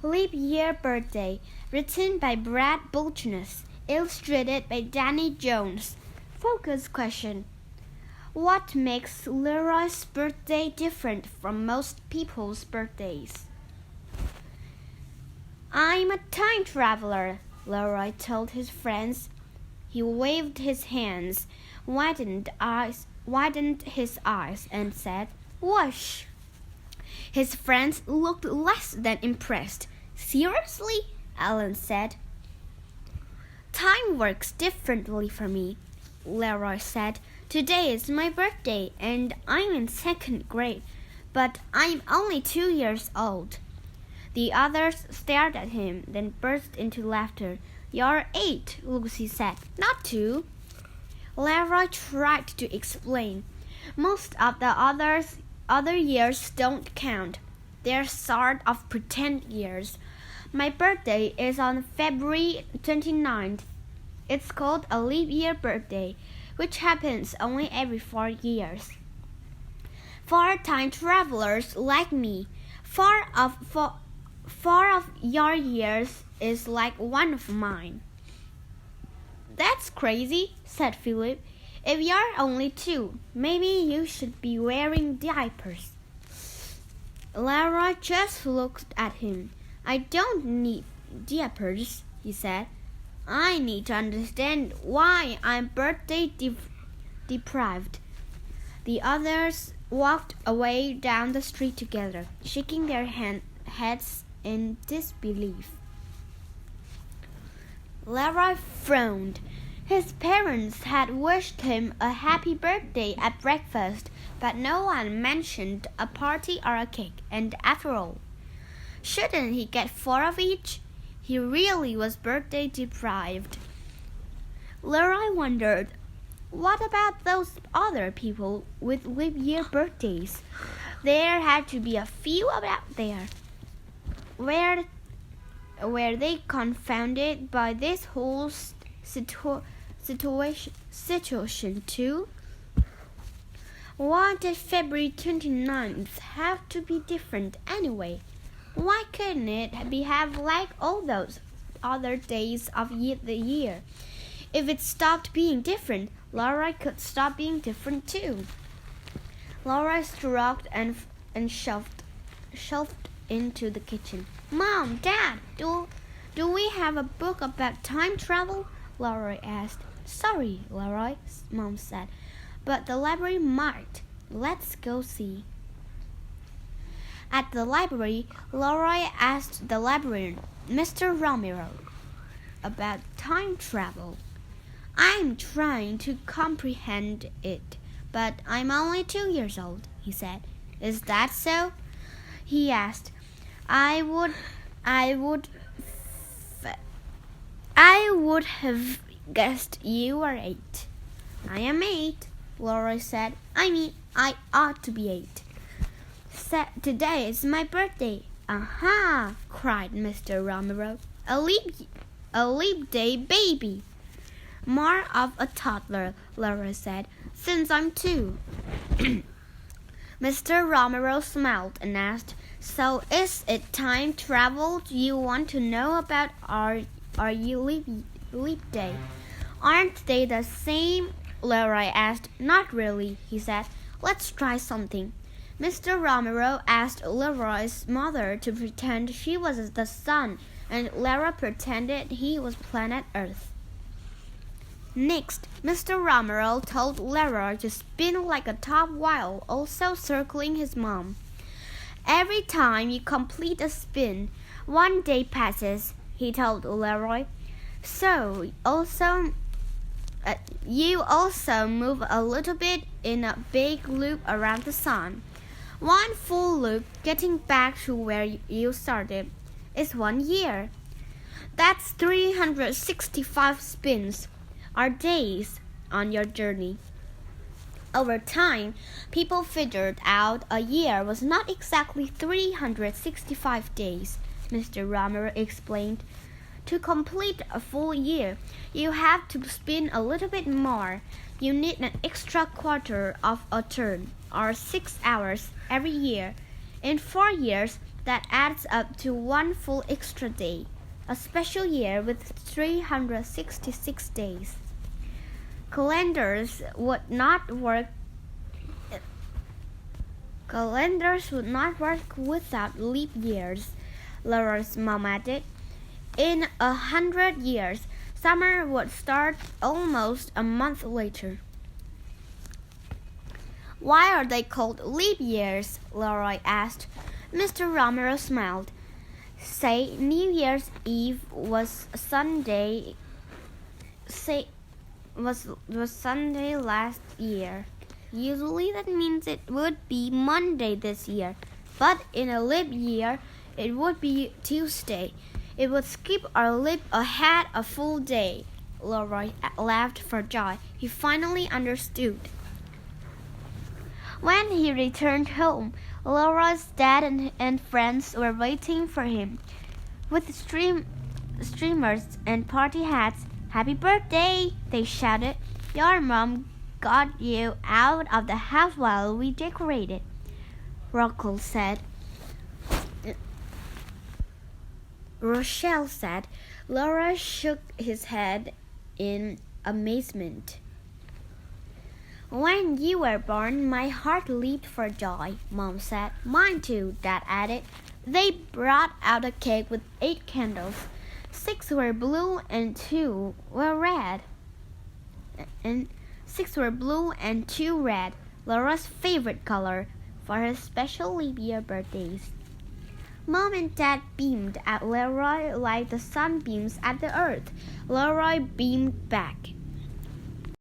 Leap Year Birthday, written by Brad Bulchness, illustrated by Danny Jones. Focus question. What makes Leroy's birthday different from most people's birthdays? I'm a time traveler, Leroy told his friends. He waved his hands, widened his eyes, and said, "Whoosh!" His friends looked less than impressed. "Seriously?" Alan said. "Time works differently for me," Leroy said. "Today is my birthday, and I'm in second grade, but I'm only 2 years old." The others stared at him, then burst into laughter. "You're 8, Lucy said, "not 2. Leroy tried to explain. "Most of the other years don't count. They're sort of pretend years. My birthday is on February 29th. It's called a leap year birthday, which happens only every 4 years. For time travelers like me, four of your years is like one of mine." "That's crazy," said Philip. "If you're only 2, maybe you should be wearing diapers." Leroy just looked at him. "I don't need diapers," he said. "I need to understand why I'm birthday deprived." The others walked away down the street together, shaking their heads in disbelief. Leroy frowned. His parents had wished him a happy birthday at breakfast, but no one mentioned a party or a cake, and after all, shouldn't he get 4 of each? He really was birthday deprived. Leroy wondered, what about those other people with leap year birthdays? There had to be a few out there. Were they confounded by this whole situation too? Why did February 29th have to be different anyway? Why couldn't it behave like all those other days of the year? If it stopped being different, Leroy could stop being different too. Leroy stroked and shoved into the kitchen. "Mom, Dad, do we have a book about time travel?" Leroy asked. "Sorry, Leroy," Mom said, "but the library might. Let's go see." At the library, Leroy asked the librarian, Mr. Romero, about time travel. "I'm trying to comprehend it, but I'm only 2 years old," he said. "Is that so?" he asked. I would have guessed you were 8. "I am 8, Leroy said. I ought to be 8. Today is my birthday." "Aha!" cried Mr. Romero. A leap day baby." "More of a toddler," Leroy said, "since I'm 2. Mr. Romero smiled and asked, "So is it time travel you want to know about, or you leap day?" "Aren't they the same?" Leroy asked. "Not really," he said. "Let's try something." Mr. Romero asked Leroy's mother to pretend she was the sun, and Leroy pretended he was planet Earth. Next, Mr. Romero told Leroy to spin like a top while also circling his mom. "Every time you complete a spin, 1 day passes," he told Leroy. "So you also move a little bit in a big loop around the sun. 1 full loop getting back to where you started is 1 year. That's 365 spins, or days, on your journey." Over time, people figured out a year was not exactly 365 days, Mr. Romero explained. "To complete a full year, you have to spin a little bit more. You need an extra quarter of a turn, or 6 hours, every year. In 4 years, That adds up to one full extra day, a special year with 366 days. Calendars would not work without leap years, Laura's mom added. In 100 years, summer would start almost a month later. Why are they called leap years? Laura asked. Mr. Romero smiled. Say New Year's Eve was Sunday. Was Sunday last year. Usually that means it would be Monday this year, but in a leap year, it would be Tuesday. It would skip our leap ahead a full day. Leroy laughed for joy. He finally understood. When he returned home, Leroy's dad and friends were waiting for him. With streamers and party hats, "Happy birthday!" they shouted. "Your mom got you out of the house while we decorated," Rochelle said. Laura shook his head in amazement. "When you were born, my heart leaped for joy," Mom said. "Mine too," Dad added. They brought out a cake with 8 candles. 6 were blue and 2 were red. Laura's favorite color, for her special leap year birthdays. Mom and Dad beamed at Leroy like the sun beams at the earth. Leroy beamed back.